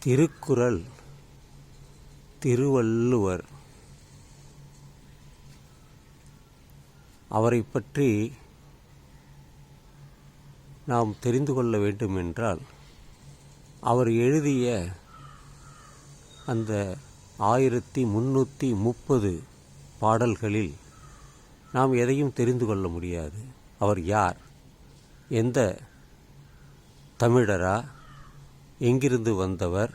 திருக்குறள் திருவள்ளுவர் அவரை பற்றி நாம் தெரிந்து கொள்ள வேண்டுமென்றால் அவர் எழுதிய அந்த 1330 பாடல்களில் நாம் எதையும் தெரிந்து கொள்ள முடியாது. அவர் யார், எந்த தமிழரா, எங்கிருந்து வந்தவர்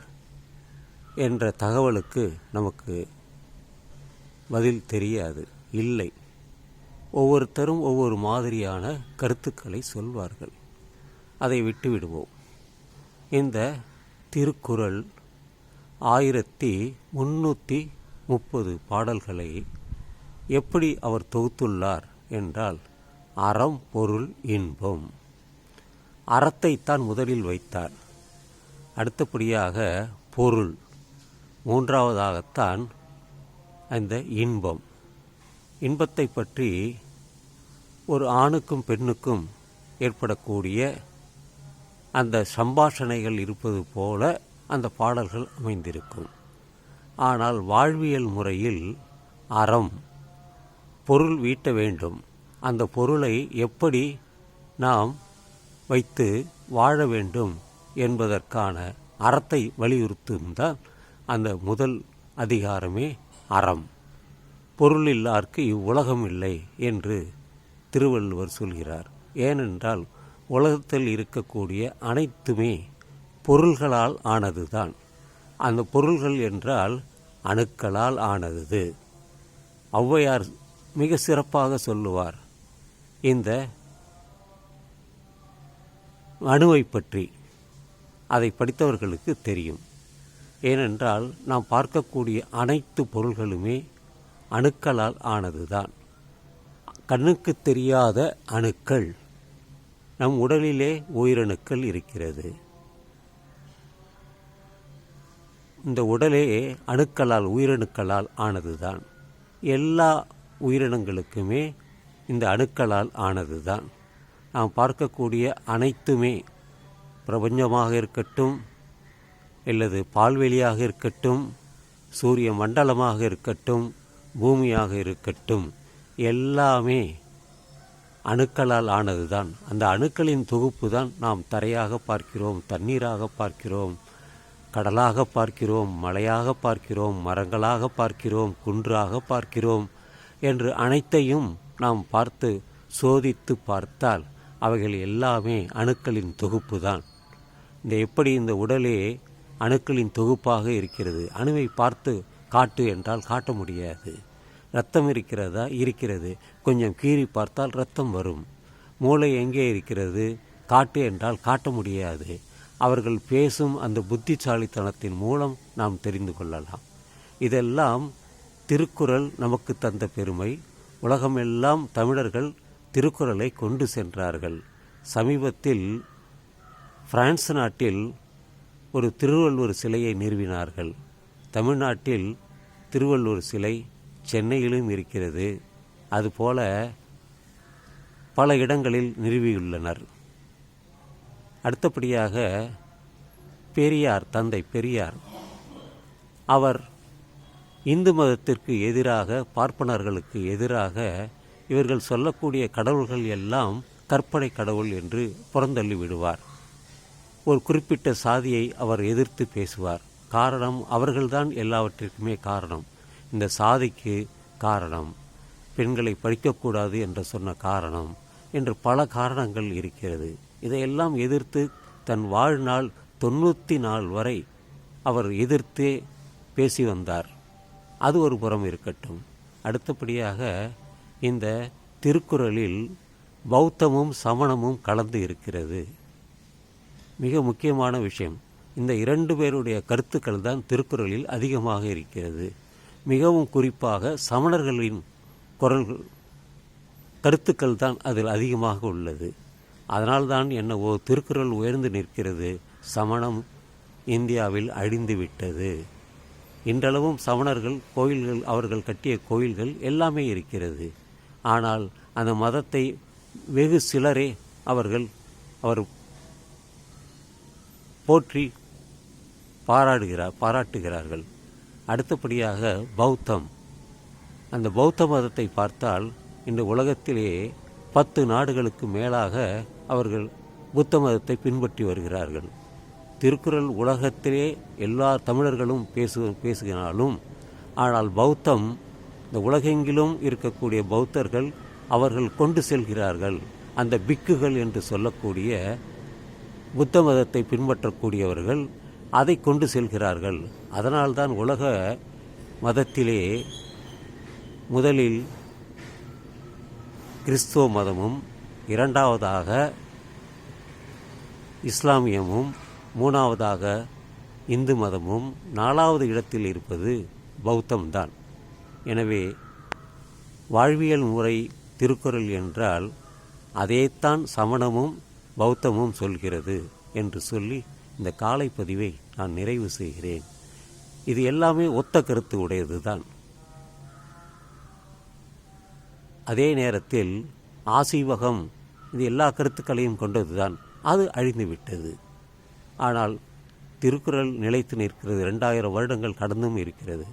என்ற தகவலுக்கு நமக்கு பதில் தெரியாது, இல்லை. ஒவ்வொருத்தரும் ஒவ்வொரு மாதிரியான கருத்துக்களை சொல்வார்கள். அதை விட்டுவிடுவோம். இந்த திருக்குறள் 1330 பாடல்களை எப்படி அவர் தொகுத்துள்ளார் என்றால், அறம் பொருள் இன்பம், அறத்தைத்தான் முதலில் வைத்தார். அடுத்தபடியாக பொருள், மூன்றாவதாகத்தான் அந்த இன்பம். இன்பத்தை பற்றி ஒரு ஆணுக்கும் பெண்ணுக்கும் ஏற்படக்கூடிய அந்த சம்பாஷணைகள் இருப்பது போல அந்த பாடல்கள் அமைந்திருக்கும். ஆனால் வாழ்வியல் முறையில் அறம், பொருள் ஈட்ட வேண்டும், அந்த பொருளை எப்படி நாம் வைத்து வாழ வேண்டும் என்பதற்கான அறத்தை வலியுறுத்தும்தான் அந்த முதல் அதிகாரமே அறம். பொருள் இல்லார்க்கு இவ்வுலகம் இல்லை என்று திருவள்ளுவர் சொல்கிறார். ஏனென்றால் உலகத்தில் இருக்கக்கூடிய அனைத்துமே பொருள்களால் ஆனதுதான். அந்த பொருள்கள் என்றால் அணுக்களால் ஆனது. ஔவையார் மிக சிறப்பாக சொல்லுவார் இந்த அணுவை பற்றி. அதை படித்தவர்களுக்கு தெரியும். ஏனென்றால் நாம் பார்க்கக்கூடிய அனைத்து பொருள்களுமே அணுக்களால் ஆனதுதான். கண்ணுக்கு தெரியாத அணுக்கள் நம் உடலிலே உயிரணுக்கள் இருக்கிறது. இந்த உடலே அணுக்களால், உயிரணுக்களால் ஆனதுதான். எல்லா உயிரினங்களுக்குமே இந்த அணுக்களால் ஆனதுதான். நாம் பார்க்கக்கூடிய அனைத்துமே பிரபஞ்சமாக இருக்கட்டும், அல்லது பால்வெளியாக இருக்கட்டும், சூரிய மண்டலமாக இருக்கட்டும், பூமியாக இருக்கட்டும், எல்லாமே அணுக்களால் ஆனதுதான். அந்த அணுக்களின் தொகுப்பு தான் நாம் தரையாக பார்க்கிறோம், தண்ணீராக பார்க்கிறோம், கடலாக பார்க்கிறோம், மலையாக பார்க்கிறோம், மரங்களாக பார்க்கிறோம், குன்றாக பார்க்கிறோம் என்று அனைத்தையும் நாம் பார்த்து சோதித்து பார்த்தால் அவைகள் எல்லாமே அணுக்களின் தொகுப்பு தான். எப்படி இந்த உடலே அணுக்களின் தொகுப்பாக இருக்கிறது. அணுவை பார்த்து காட்டு என்றால் காட்ட முடியாது. இரத்தம் இருக்கிறதா? இருக்கிறது. கொஞ்சம் கீறி பார்த்தால் இரத்தம் வரும். மூளை எங்கே இருக்கிறது? காட்டு என்றால் காட்ட முடியாது. அவர்கள் பேசும் அந்த புத்திசாலித்தனத்தின் மூலம் நாம் தெரிந்து கொள்ளலாம். இதெல்லாம் திருக்குறள் நமக்கு தந்த பெருமை. உலகமெல்லாம் தமிழர்கள் திருக்குறளை கொண்டு சென்றார்கள். சமீபத்தில் பிரான்ஸ் நாட்டில் ஒரு திருவள்ளுவர் சிலையை நிறுவினார்கள். தமிழ்நாட்டில் திருவள்ளுவர் சிலை சென்னையிலும் இருக்கிறது. அதுபோல பல இடங்களில் நிறுவியுள்ளனர். அடுத்தபடியாக பெரியார், தந்தை பெரியார், அவர் இந்து மதத்திற்கு எதிராக, பார்ப்பனர்களுக்கு எதிராக இவர்கள் சொல்லக்கூடிய கடவுள்கள் எல்லாம் கற்பனை கடவுள் என்று புறந்தள்ளி விடுவார். ஒரு குறிப்பிட்ட சாதியை அவர் எதிர்த்து பேசுவார். காரணம், அவர்கள்தான் எல்லாவற்றிற்குமே காரணம். இந்த சாதிக்கு காரணம், பெண்களை படிக்கக்கூடாது என்று சொன்ன காரணம் என்று பல காரணங்கள் இருக்கிறது. இதையெல்லாம் எதிர்த்து தன் வாழ்நாள் 94 வரை அவர் எதிர்த்தே பேசி வந்தார். அது ஒரு புறம் இருக்கட்டும். அடுத்தபடியாக இந்த திருக்குறளில் பௌத்தமும் சமணமும் கலந்து இருக்கிறது. மிக முக்கியமான விஷயம். இந்த 2 பேருடைய கருத்துக்கள் தான் திருக்குறளில் அதிகமாக இருக்கிறது. மிகவும் குறிப்பாக சமணர்களின் கருத்துக்கள் தான் அதில் அதிகமாக உள்ளது. அதனால்தான் என்னவோ திருக்குறள் உயர்ந்து நிற்கிறது. சமணம் இந்தியாவில் அழிந்து விட்டது. இன்றளவும் சமணர்கள் கோயில்கள், அவர்கள் கட்டிய கோயில்கள் எல்லாமே இருக்கிறது. ஆனால் அந்த மதத்தை வெகு சிலரே அவர் போற்றி பாராட்டுகிறார்கள். அடுத்தபடியாக பௌத்தம். அந்த பௌத்த மதத்தை பார்த்தால் இந்த உலகத்திலே 10 நாடுகளுக்கு மேலாக அவர்கள் புத்த மதத்தை பின்பற்றி வருகிறார்கள். திருக்குறள் உலகத்திலே எல்லா தமிழர்களும் பேசுகிறாலும், ஆனால் பௌத்தம் இந்த உலகெங்கிலும் இருக்கக்கூடிய பௌத்தர்கள் அவர்கள் கொண்டு செல்கிறார்கள். அந்த பிக்குகள் என்று சொல்லக்கூடிய புத்த மதத்தை பின்பற்றக்கூடியவர்கள் அதை கொண்டு செல்கிறார்கள். அதனால்தான் உலக மதத்திலே முதலில் கிறிஸ்துவ மதமும், இரண்டாவதாக இஸ்லாமியமும், மூணாவதாக இந்து மதமும், 4வது இடத்தில் இருப்பது பௌத்தம்தான். எனவே வாழ்வியல் முறை திருக்குறள் என்றால் அதைத்தான் சமணமும் பௌத்தமும் சொல்கிறது என்று சொல்லி இந்த காலை பதிவை நான் நிறைவு செய்கிறேன். இது எல்லாமே ஒத்த கருத்து உடையது தான். அதே நேரத்தில் ஆசீவகம் இது எல்லா கருத்துக்களையும் கொண்டது தான். அது அழிந்துவிட்டது. ஆனால் திருக்குறள் நிலைத்து நிற்கிறது. 2000 வருடங்கள் கடந்தும் இருக்கிறது.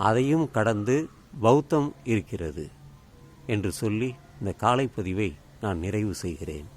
அதையும் கடந்து பௌத்தம் இருக்கிறது என்று சொல்லி இந்த காலை பதிவை நான் நிறைவு செய்கிறேன்.